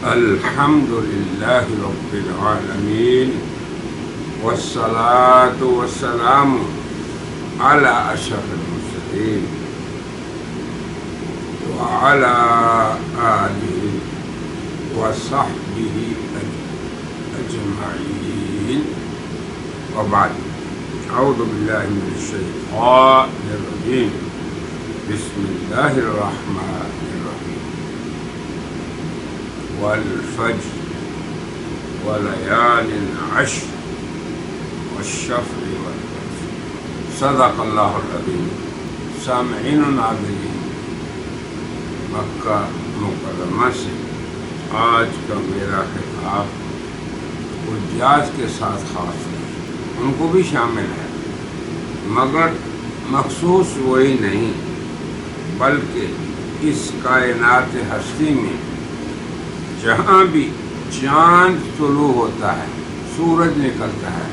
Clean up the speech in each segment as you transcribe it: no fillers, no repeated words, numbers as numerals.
الحمد لله رب العالمين والصلاة والسلام على أشرف المرسلين وعلى آله وصحبه أجمعين وبعد. أعوذ بالله من الشيطان الرجيم. بسم الله الرحمن الرحيم. والفجر وليال عشر والشفع والوتر. صدق اللہ العظیم. سامعین ناظرین، مکہ مکرمہ سے آج کا میرا خطاب حجاج کے ساتھ خاص ہے، ان کو بھی شامل ہے، مگر مخصوص وہی نہیں بلکہ اس کائنات ہستی میں جہاں بھی چاند طلوع ہوتا ہے، سورج نکلتا ہے،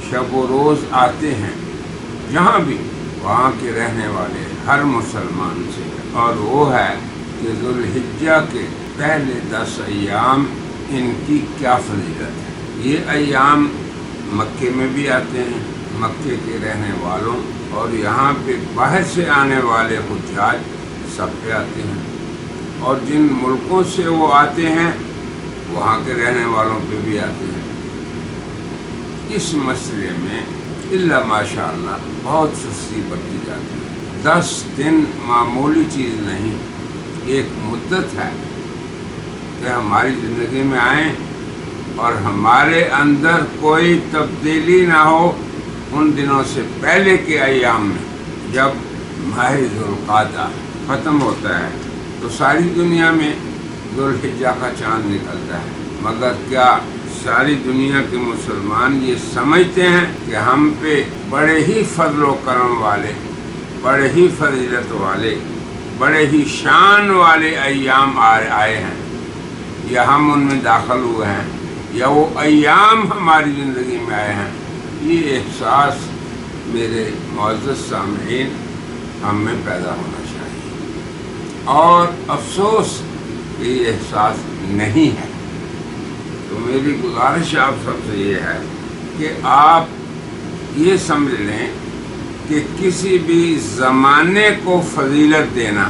شب و روز آتے ہیں، جہاں بھی وہاں کے رہنے والے ہر مسلمان سے، اور وہ ہے کہ ذوالحجہ کے پہلے 10 ایام ان کی کیا فضیلت ہے۔ یہ ایام مکے میں بھی آتے ہیں، مکے کے رہنے والوں اور یہاں پہ باہر سے آنے والے حجاج سب پہ آتے ہیں، اور جن ملکوں سے وہ آتے ہیں وہاں کے رہنے والوں پہ بھی آتے ہیں۔ اس مسئلے میں الا ماشاء اللہ بہت سستی برتی جاتی ہے۔ 10 دن معمولی چیز نہیں، ایک مدت ہے کہ ہماری زندگی میں آئیں اور ہمارے اندر کوئی تبدیلی نہ ہو ان دنوں سے پہلے کے ایام میں۔ جب ماہ ذوالقعدہ ختم ہوتا ہے تو ساری دنیا میں ذوالحجہ کا چاند نکلتا ہے، مگر کیا ساری دنیا کے مسلمان یہ سمجھتے ہیں کہ ہم پہ بڑے ہی فضل و کرم والے، بڑے ہی فضیلت والے، بڑے ہی شان والے ایام آئے ہیں، یا ہم ان میں داخل ہوئے ہیں، یا وہ ایام ہماری زندگی میں آئے ہیں؟ یہ احساس میرے معزز سامعین ہم میں پیدا ہونا چاہیے، اور افسوس کہ یہ احساس نہیں ہے۔ تو میری گزارش آپ سب سے یہ ہے کہ آپ یہ سمجھ لیں کہ کسی بھی زمانے کو فضیلت دینا،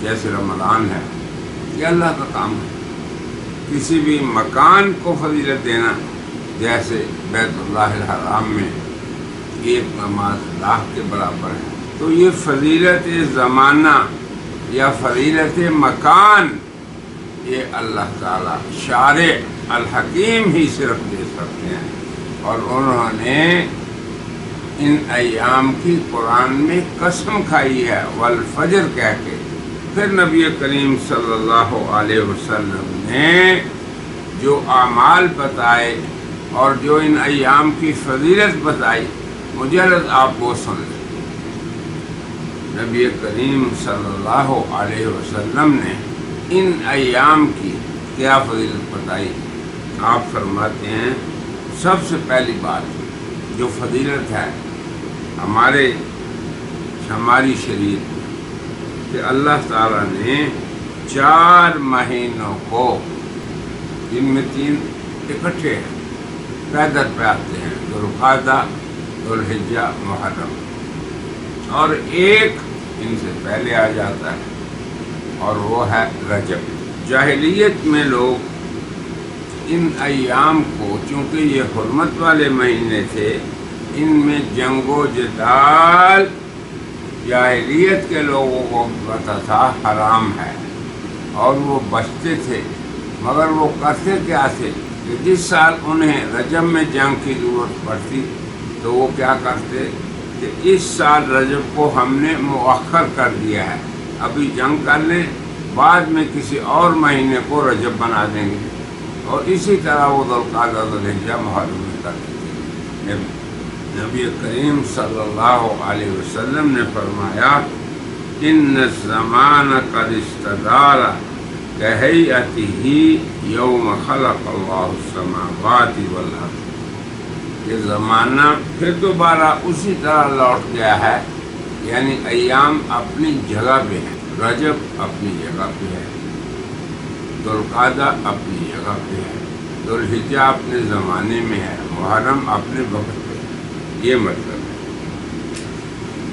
جیسے رمضان ہے، یہ اللہ کا کام ہے۔ کسی بھی مکان کو فضیلت دینا، جیسے بیت اللہ الحرام میں ایک نماز لاکھ کے برابر ہے، تو یہ فضیلت زمانہ یا فضیلت مکان یہ اللہ تعالیٰ شارع الحکیم ہی صرف دے سکتے ہیں، اور انہوں نے ان ایام کی قرآن میں قسم کھائی ہے والفجر کہہ کے۔ پھر نبی کریم صلی اللہ علیہ وسلم نے جو اعمال بتائے اور جو ان ایام کی فضیلت بتائی، مجرد آپ وہ سن لیں۔ نبی کریم صلی اللہ علیہ وسلم نے ان ایام کی کیا فضیلت بتائی؟ آپ فرماتے ہیں سب سے پہلی بات جو فضیلت ہے ہماری شریعت میں، کہ اللہ تعالیٰ نے 4 مہینوں کو، جن میں 3 اکٹھے ہیں، پیدر پہ آتے ہیں، ذوالقعدہ، ذوالحجہ، محرم، اور ایک ان سے پہلے آ جاتا ہے، اور وہ ہے رجب۔ جاہلیت میں لوگ ان ایام کو، چونکہ یہ حرمت والے مہینے تھے، ان میں جنگ و جدال جاہلیت کے لوگوں کو پتہ تھا حرام ہے، اور وہ بچتے تھے، مگر وہ کرتے کیا تھے کہ جس سال انہیں رجب میں جنگ کی ضرورت پڑتی تو وہ کیا کرتے کہ اس سال رجب کو ہم نے مؤخر کر دیا ہے، ابھی جنگ کر لیں، بعد میں کسی اور مہینے کو رجب بنا دیں گے، اور اسی طرح وہ ذوالقعدہ، ذوالحجہ، محرم میں کرتے تھے۔ نبی کریم صلی اللہ علیہ وسلم نے فرمایا ان الزمان قد استدار کہیئتہ یوم خلق اللہ السماوات والارض۔ یہ زمانہ پھر دوبارہ اسی طرح لوٹ گیا ہے، یعنی ایام اپنی جگہ پہ ہیں، رجب اپنی جگہ پہ ہے، ذوالقعدہ اپنی جگہ پہ ہے، ذوالحجہ اپنے زمانے میں ہے، محرم اپنے وقت پہ ہے، یہ مطلب ہے۔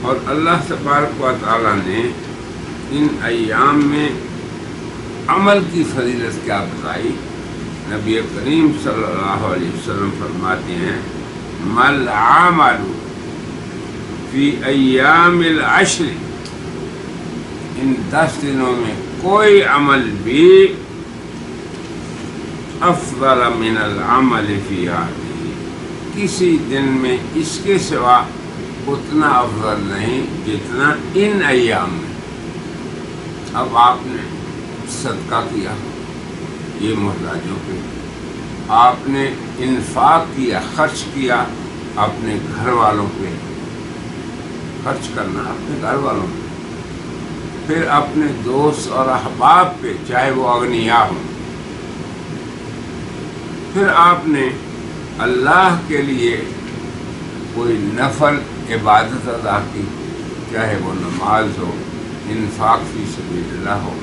اور اللہ تبارک و تعالیٰ نے ان ایام میں عمل کی فضیلت کیا بتائی؟ نبی کریم صلی اللہ علیہ وسلم فرماتے ہیں مل عمل فی ایام العشر، ان 10 دنوں میں کوئی عمل بھی افضل من العمل فی ہذہ، کسی دن میں اس کے سوا اتنا افضل نہیں جتنا ان ایام میں۔ اب آپ نے صدقہ کیا یہ محتاجوں پہ، آپ نے انفاق کیا، خرچ کیا اپنے گھر والوں پہ، خرچ کرنا اپنے گھر والوں پہ، پھر اپنے دوست اور احباب پہ چاہے وہ اغنیاء ہوں، پھر آپ نے اللہ کے لیے کوئی نفل عبادت ادا کی، چاہے وہ نماز ہو، انفاق فی سبیل اللہ ہو،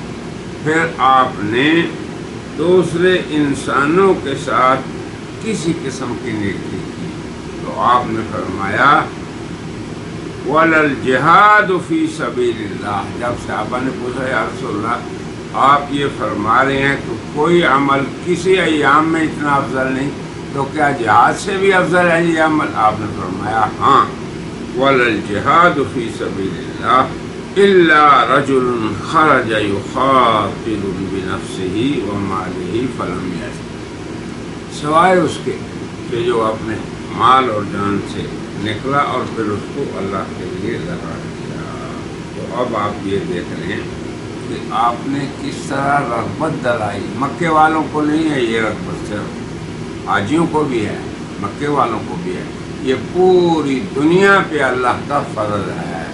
پھر آپ نے دوسرے انسانوں کے ساتھ کسی قسم کی نیکی کی، تو آپ نے فرمایا وَلَلْجِهَادُ فِي سَبِيلِ اللَّهِ۔ جب صحابہ نے پوچھا یا رسول اللہ آپ یہ فرما رہے ہیں کہ کوئی عمل کسی ایام میں اتنا افضل نہیں، تو کیا جہاد سے بھی افضل ہے یہ عمل؟ آپ نے فرمایا ہاں، وَلَلْجِهَادُ فِي سَبِيلِ اللَّهِ إِلَّا رَجُلٌ خَرَجَ يُخَاطِرُ بِنَفْسِهِ وَمَالِهِ فَلَمْ يَجِدْ، سوائے اس کے کہ جو اپنے مال اور جان سے نکلا اور پھر اس کو اللہ کے لیے لگا دیا۔ تو اب آپ یہ دیکھ رہے ہیں کہ آپ نے کس طرح رغبت دلائی، مکے والوں کو نہیں ہے یہ رغبت، صرف حاجیوں کو بھی ہے، مکے والوں کو بھی ہے، یہ پوری دنیا پہ اللہ کا فضل ہے،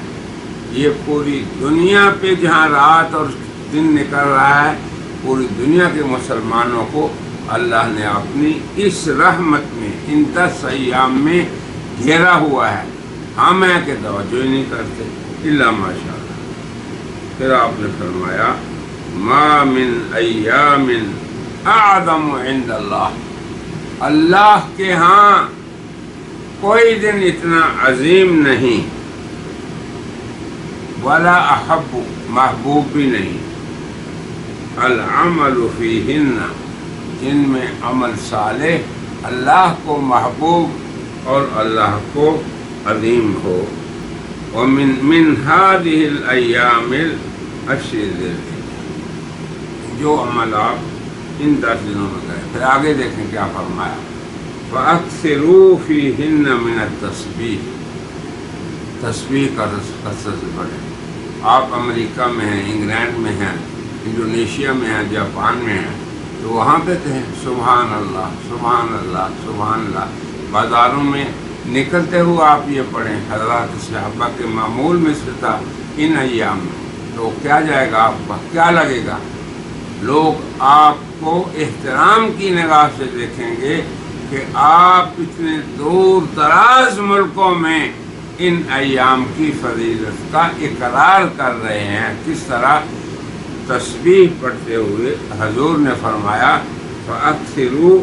یہ پوری دنیا پہ جہاں رات اور دن نکل رہا ہے پوری دنیا کے مسلمانوں کو اللہ نے اپنی اس رحمت میں ان 10 ایام میں گھیرا ہوا ہے، ہم ہیں کہ توجہ ہی نہیں کرتے الا ماشاء اللہ۔ پھر آپ نے فرمایا ما من ایام اعظم عند اللہ، اللہ کے ہاں کوئی دن اتنا عظیم نہیں، ولا احب محبوب بھی نہیں، العمل فیہن، جن میں عمل صالح اللہ کو محبوب اور اللہ کو عظیم ہو۔ ومن هذه الایام العشر ذی الحجہ، جو عمل آپ ان 10 دنوں میں کریں۔ پھر آگے دیکھیں کیا فرمایا فَأَكْثِرُوا فِيهِنَّ مِنَ التَّسْبِيحِ، تسبیح کا کثرت سے پڑھیں۔ آپ امریکہ میں ہیں، انگلینڈ میں ہیں، انڈونیشیا میں ہیں، جاپان میں ہیں، تو وہاں پہ کہیں سبحان اللہ سبحان اللہ سبحان اللہ، بازاروں میں نکلتے ہوئے آپ یہ پڑھیں، حضرات صحابہ کے معمول میں سے تھا ان ایام میں، تو کیا جائے گا آپ کا، کیا لگے گا؟ لوگ آپ کو احترام کی نگاہ سے دیکھیں گے کہ آپ اتنے دور دراز ملکوں میں ان ایام کی فضیلت کا اقرار کر رہے ہیں۔ کس طرح؟ تسبیح پڑھتے ہوئے حضور نے فرمایا فَأَكْثِرُوا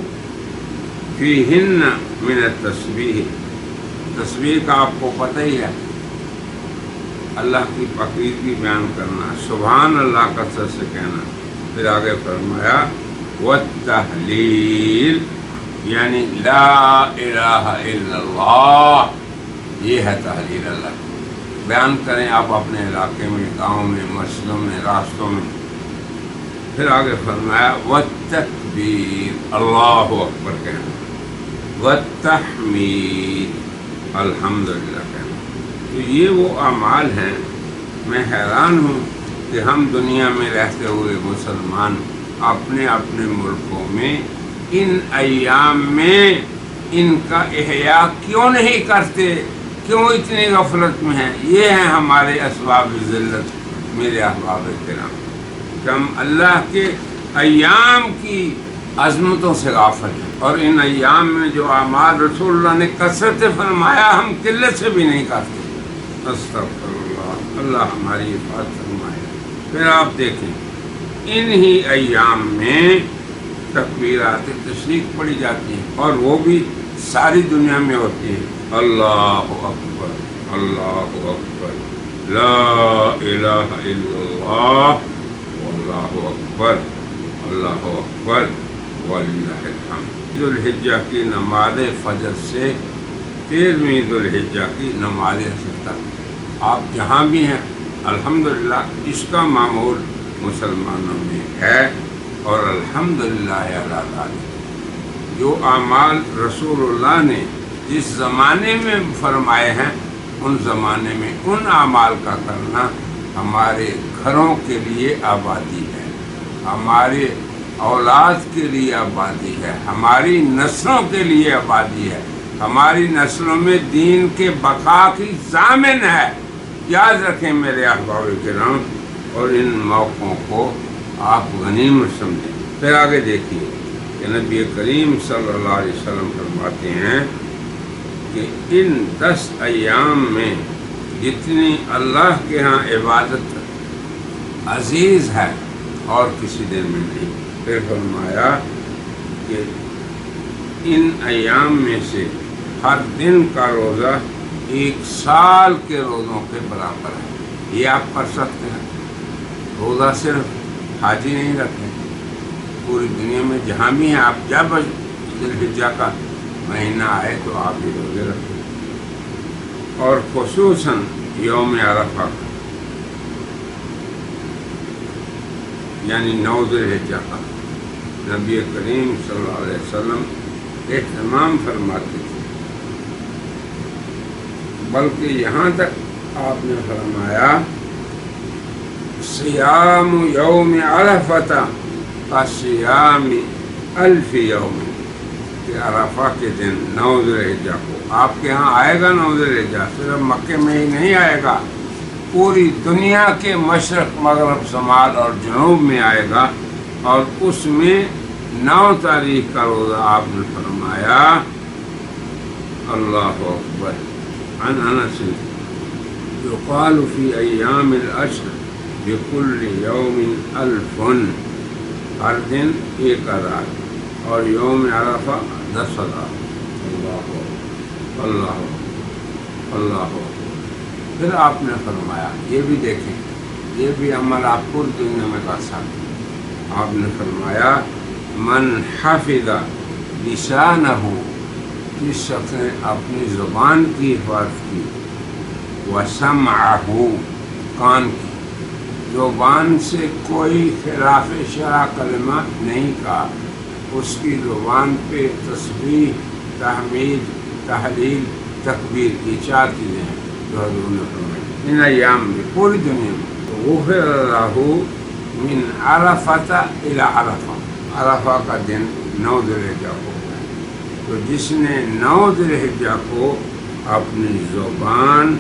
فِيهِنَّ مِنَ التَّسْبِيحِ، تسبیح کا آپ کو پتہ ہی ہے، اللہ کی پاکیزگی بیان کرنا، سبحان اللہ کثرت سے کہنا۔ پھر آگے فرمایا وَالتَّحْلِيلِ، یعنی لا الہ الا اللہ، یہ ہے تحلیل اللہ، بیان کریں آپ اپنے علاقے میں، گاؤں میں، مسجدوں میں، راستوں میں۔ پھر آگے فرمایا والتکبیر، اللہ اکبر کہنا، والتحمید، الحمدللہ کہنا۔ تو یہ وہ اعمال ہیں، میں حیران ہوں کہ ہم دنیا میں رہتے ہوئے مسلمان اپنے اپنے ملکوں میں ان ایام میں ان کا احیاء کیوں نہیں کرتے، کیوں اتنی غفلت میں ہیں؟ یہ ہیں ہمارے اسباب ذلت میرے احباب کرام، کہ ہم اللہ کے ایام کی عظمتوں سے غافل ہیں، اور ان ایام میں جو اعمال رسول اللہ نے کثرت سے فرمایا ہم قلت سے بھی نہیں کرتے۔ استغفر اللہ، اللہ ہماری حفاظت فرمائے۔ پھر آپ دیکھیں انہی ایام میں تکبیرات تشریق پڑھی جاتی ہیں، اور وہ بھی ساری دنیا میں ہوتی ہیں۔ اللہ اکبر، اللہ اکبر، لا الہ الا اللہ، واللہ اکبر، اللہ اکبر، وللہ الحمد۔ ذوالحجہ کی نماز فجر سے 13ویں ذوالحجہ کی نماز عصر تک آپ جہاں بھی ہیں الحمدللہ اس کا معمول مسلمانوں میں ہے، اور الحمدللہ علی ذالک۔ جو اعمال رسول اللہ نے جس زمانے میں فرمائے ہیں ان زمانے میں ان اعمال کا کرنا ہمارے گھروں کے لیے آبادی ہے، ہمارے اولاد کے لیے آبادی ہے، ہماری نسلوں کے لیے آبادی ہے، ہماری نسلوں میں دین کے بقا کی ضامن ہے۔ یاد رکھیں میرے احباب کرام، اور ان موقعوں کو آپ غنیمت سمجھیں۔ پھر آگے دیکھیے کہ نبی کریم صلی اللہ علیہ وسلم فرماتے ہیں کہ ان 10 ایام میں جتنی اللہ کے ہاں عبادت عزیز ہے اور کسی دن میں نہیں۔ پھر فرمایا کہ ان ایام میں سے ہر دن کا روزہ 1 سال کے روزوں کے برابر ہے۔ یہ آپ پڑھ سکتے ہیں۔ روزہ صرف حاجی نہیں رکھیں، پوری دنیا میں جہاں بھی ہیں آپ، جب ذوالحجہ کا مہینہ آئے تو آپ یہ روزے رکھیں، اور خصوصاً یوم عرفہ کا، یعنی 9 ذوالحجہ کا نبی کریم صلی اللہ علیہ وسلم اہتمام فرماتے تھے، بلکہ یہاں تک آپ نے فرمایا صیام یوم عرفہ کا صیام 1000 یوم، کہ عرفہ کے دن 9 ذوالحجہ کو آپ کے ہاں آئے گا۔ 9 ذوالحجہ صرف مکے میں ہی نہیں آئے گا، پوری دنیا کے مشرق، مغرب، شمال اور جنوب میں آئے گا، اور اس میں 9 تاریخ کا روزہ آپ نے فرمایا۔ اللہ اکبر۔ عن انس یقال فی ایام العشر بکل یوم 1000، ہر دن 1000، اور یوم عرفہ 10,000۔ اللہ اللہ اللہ۔ پھر آپ نے فرمایا، یہ بھی دیکھیں، یہ بھی عمل آپ پوری دنیا میں کر سکتے ہیں۔ آپ نے فرمایا من حفظ لسانہ، جس شخص نے اپنی زبان کی حفاظت کی، وسمعہ، کان کی، زبان سے کوئی خلاف شرع کلمہ نہیں کہا، اس کی زبان پہ تسبیح، تحمید، تحلیل، تکبیر، یہ 4 چیزیں ہیں جو حضور نے فرمائی ان ایام میں پوری دنیا میں۔ غفر اللہ من عرفۃ الی عرفہ، عرفہ کا دن 9 ذوالحجہ کو ہے، تو جس نے 9 ذوالحجہ کو اپنی زبان،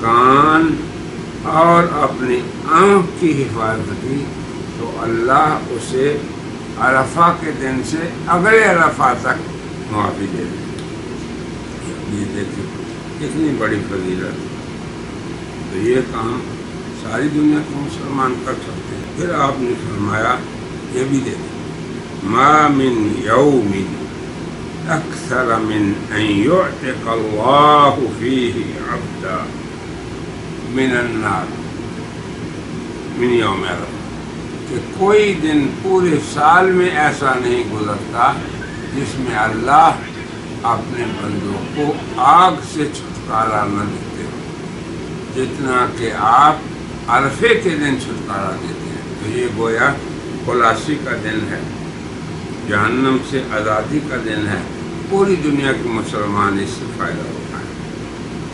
کان اور اپنی آنکھ کی حفاظت کی تو اللہ اسے عرفہ کے دن سے اگلے عرفہ تک معافی دے دے۔ یہ دیکھیں کتنی بڑی فضیلت، تو یہ کام ساری دنیا کے مسلمان کر سکتے ہیں۔ پھر آپ نے فرمایا، یہ بھی دیکھیں، ما من یوم اکثر من ان یعتق اللہ فیہ عبدا من النار من یوم عرفہ، کہ کوئی دن پورے سال میں ایسا نہیں گزرتا جس میں اللہ اپنے بندوں کو آگ سے چھٹکارا نہ دیتے ہو جتنا کہ آپ عرفے کے دن چھٹکارا دیتے ہیں۔ تو یہ گویا خلاصی کا دن ہے، جہنم سے آزادی کا دن ہے، پوری دنیا کے مسلمان اس سے فائدہ اٹھائیں۔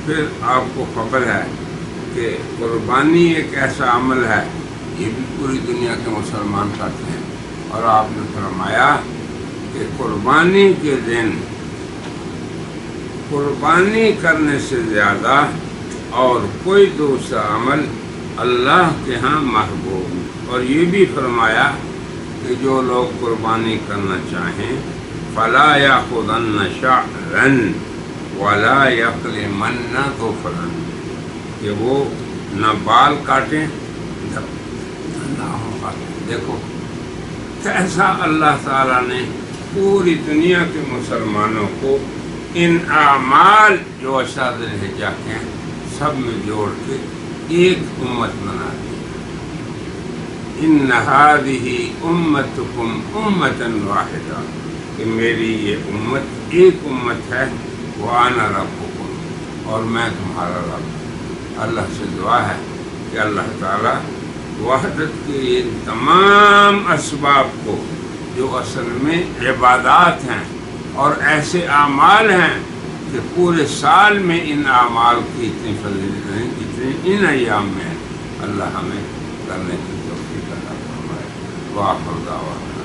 پھر آپ کو خبر ہے کہ قربانی ایک ایسا عمل ہے، یہ بھی پوری دنیا کے مسلمان کرتے ہیں، اور آپ نے فرمایا کہ قربانی کے دن قربانی کرنے سے زیادہ اور کوئی دوسرا عمل اللہ کے ہاں محبوب، اور یہ بھی فرمایا کہ جو لوگ قربانی کرنا چاہیں فلا یأخذن شعرا ولا یقلمن ظفرا، کہ وہ نہ بال کاٹیں نہ ناخن کاٹیں۔ دیکھو کیسا اللہ تعالیٰ نے پوری دنیا کے مسلمانوں کو ان اعمال جو اشہر الحجہ کے ہیں سب میں جوڑ کے ایک امت بنا دی. ان هذه امتکم امۃ واحدہ، کہ میری یہ امت ایک امت ہے، وانا ربکم، اور میں تمہارا رب. اللہ سے دعا ہے کہ اللہ تعالیٰ وحدت کے ان تمام اسباب کو جو اصل میں عبادات ہیں اور ایسے اعمال ہیں کہ پورے سال میں ان اعمال کی اتنی فضیلت نہیں جتنی ان ایام میں ہے، اللہ ہمیں کرنے کی توفیق عطا فرمائے. وآخر دعوانا